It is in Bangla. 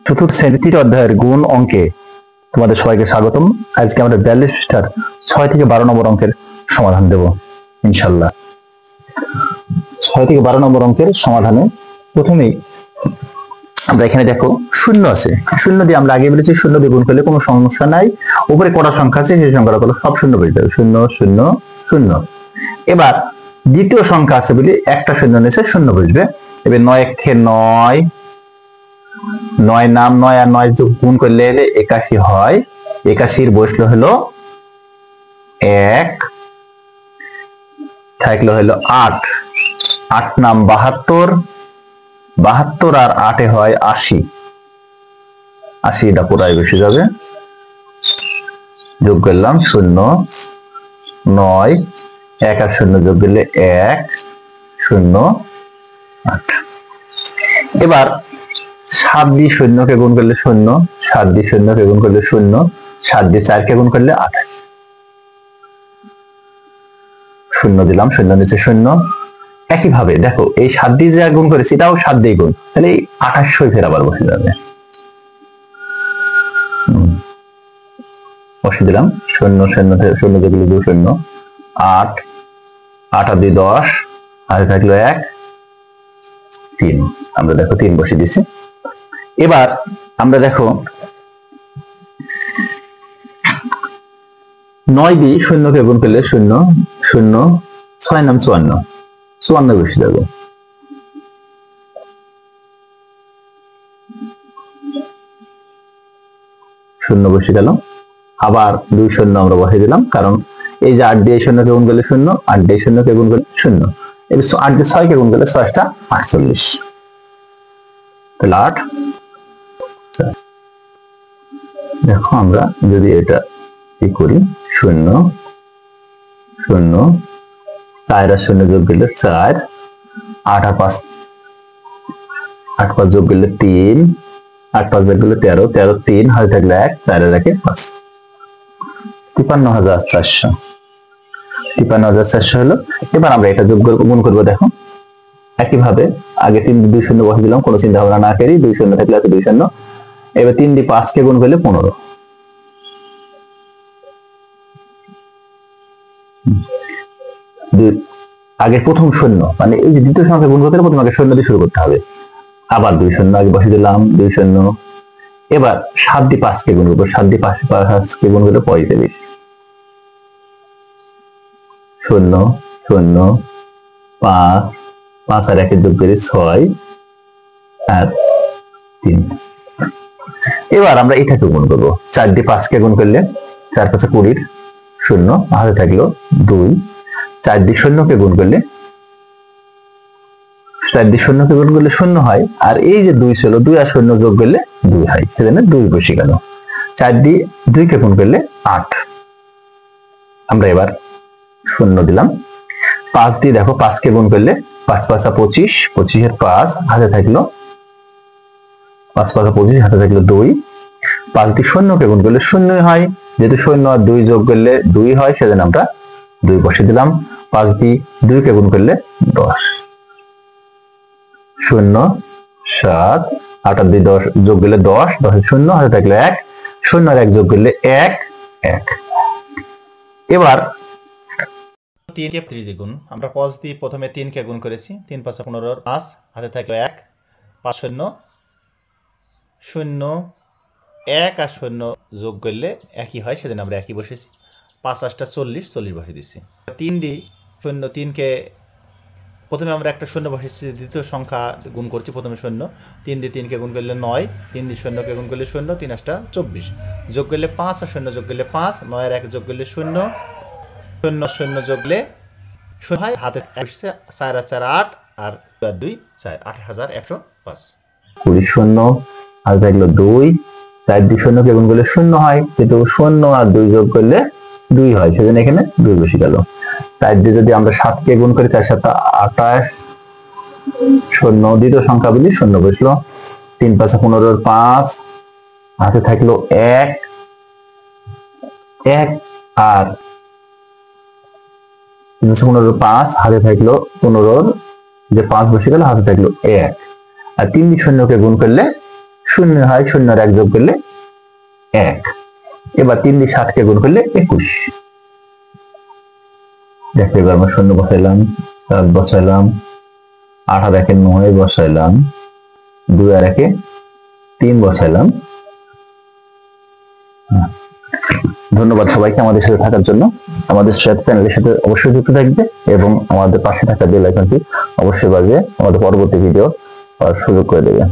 চতুর্থ শ্রেণীর তৃতীয় অধ্যায়ের গুণ অঙ্কে তোমাদের সবাইকে স্বাগতম। আজকে আমরা 42 পৃষ্ঠার 6 থেকে 12 নম্বর অঙ্কের সমাধান দেব ইনশাআল্লাহ। 6 থেকে 12 নম্বর অঙ্কের সমাধানে প্রথমেই আমরা এখানে দেখো শূন্য আছে, শূন্য দিয়ে আমরা আগে বলেছি শূন্য দিয়ে গুণ করলে কোনো সমস্যা নাই, উপরে কটা সংখ্যা আছে সেই সংখ্যাটা করলে সব শূন্য বেরিয়ে যাবে, 0 0 0। এবার দ্বিতীয় সংখ্যা আছে বলে একটা শূন্য নিচে শূন্য বসবে। এবার 9 একে 9, 9 নাম 9 আর 9 যোগ গুণ করলে 81 হয়। 81 বসলো হলো 1, থাকলো হলো 8, 8 নাম 72, 72 আর 8 এ হয় 80, 80 এটা পুরাই বসে যাবে। যোগ করলাম 0 9, 1 আর 0 যোগ করলে 1 0 8। এবার 7 দিয়ে 0 কে গুণ করলে 0, 7 দিয়ে 0 কে গুণ করলে 0, 7 দিয়ে 4 কে গুণ করলে 8, 0 দিলাম, 0 নিচে 0। একইভাবে দেখো এই 7 দিয়ে যে গুণ করেছি এটাও 7 দিয়ে গুণ, তাহলে এই 28 ফের আবার বসে যাবে। বসে দিলাম 0 0 0 যোগ করলে 2 0, 8 8 আর 2 10, আর থাকলো 1 3, আমরা দেখো 3 বসে দিছি। এবার আমরা দেখো 9 দিয়ে 0 কে গুণ করলে 0 0, 6 নাম 54, 54 বসে যাবে। শূন্য বসে গেল, আবার 2 0 আমরা বসে দিলাম, কারণ এই যে 8 দিয়ে 0 কে গুণ করলে 0, 8 দিয়ে 0 কে গুণ করলে 0, এবার 8 দিয়ে 6 কে গুণ করলে 6 টা 48, তাহলে 8। দেখো আমরা যদি এটা কি করি 0 0, 4 আর 0 যোগ করলে 4, 8 আর 5 8 5 যোগ করলে 3, 8 5 যোগ করলে 13, 13 3 হাতে থাকলে 1, 4 এর 1 5, 53400, 53400 হলো। এবার আমরা এটা যোগ করব, গুণ করব। দেখো একইভাবে আগে 3 দিয়ে 2 0 বসে দিলাম, কোনো চিন্তা ভাবনা না করি, 2 0 থাকলে আছে 2 0। এবার 3 দিয়ে 5 কে গুণ করলে 15, আগে প্রথম শূন্য মানে এই যে দ্বিতীয় সংখ্যা গুণ করতে হলে প্রথমে আগে শূন্য দিয়ে শুরু করতে হবে। আবার 2 0 আগে বসে দিলাম 2 0। এবার 7 দিয়ে 5 কে গুণ করবো, 7 দিয়ে 5 কে গুণ করলে 45, 0 0 5, 5 আর 1 যোগ করে 6 আর 3। এবার আমরা এটাকে গুণ করবো, 4 দিয়ে 5 কে গুণ করলে 4 5 20, 0 হাতে থাকলো 2, 4 দিয়ে 0 কে গুণ করলে 4 দিয়ে 0 কে গুণ করলে 0 হয়, আর এই যে 2 ছিল 2 আর 0 যোগ করলে 2 হয়, সেজন্য 2 বসে গেল। 4 দিয়ে 2 কে গুণ করলে 8, আমরা এবার 0 দিলাম। 5 দিয়ে দেখো 5 কে গুণ করলে 5 5 25, 25 এর 5 হাতে থাকলো 5 5 25 হাতে থাকলো 2, 5 দিয়ে 0 কে গুণ করলে 0 হয়, যেহেতু 0 আর 2 যোগ করলে 2 হয় সেজন্য আমরা 2 বসে দিলাম। 5 দিয়ে 2 কে গুণ করলে 10, 0 7, 8 আর 2 10 যোগ করলে 10, 10 এর 0 হাতে থাকলো 1, 0 আর 1 যোগ করলে 1 1। এবার 3 কে 3 দ্বিগুণ, আমরা 5 দিয়ে প্রথমে 3 কে গুণ করেছি, 3 5 15, 5 হাতে থাকলো 1, 5 0 0, 1 আর 0 যোগ করলে একই হয়, সেদিন আমরা একই বসেছি। 5 8 40, 40 বসে দিচ্ছি। 3 দিয়ে 0 3 কে প্রথমে আমরা একটা 0 বসেছি, দ্বিতীয় সংখ্যা গুণ করছি, প্রথমে 0, 3 দিয়ে 3 কে গুণ করলে 9, 3 দিয়ে 0 কে গুণ করলে 0, 3 8 24, যোগ করলে 5 আর 0 যোগ করলে 5, 9 আর 1 যোগ করলে 0, 0 0 যোগলে 0 হয়, হাতে 4 আর 4 8, আর 2 4, 8105। 20 0 হাতে থাকলো 2, 4 দিয়ে 0 কে গুণ করলে 0 হয়, কিন্তু 0 আর 2 যোগ করলে 2 হয়, সেজন্য এখানে 2 বসে গেল। 4 দিয়ে যদি আমরা 7 কে গুণ করি 4 7 28, 0 দ্বিতীয় সংখ্যা বলি 0 বসলো। 3 5 15, 5 হাতে থাকলো 1 1, আর 3 15 5 হাতে থাকলো 15, যে 5 বসে গেল হাতে থাকলো 1, আর 3 দিয়ে 0 কে গুণ করলে শূন্য হয়, শূন্য আর 1 যোগ করলে 1। এবার 3 দিয়ে 7 কে গুণ করলে 21। দেখো এবার আমরা শূন্য বসাইলাম, 7 বসাইলাম, 8 আর 1 9 বসাইলাম, 2 আর 1 3 বসাইলাম। ধন্যবাদ সবাইকে আমাদের সাথে থাকার জন্য। আমাদের চ্যানেলের সাথে অবশ্যই যুক্ত থাকবে এবং আমাদের পাশে থাকা বেল আইকনটি অবশ্যই বাজিয়ে আমাদের পরবর্তী ভিডিও পাওয়ার সুযোগ করে দেবে।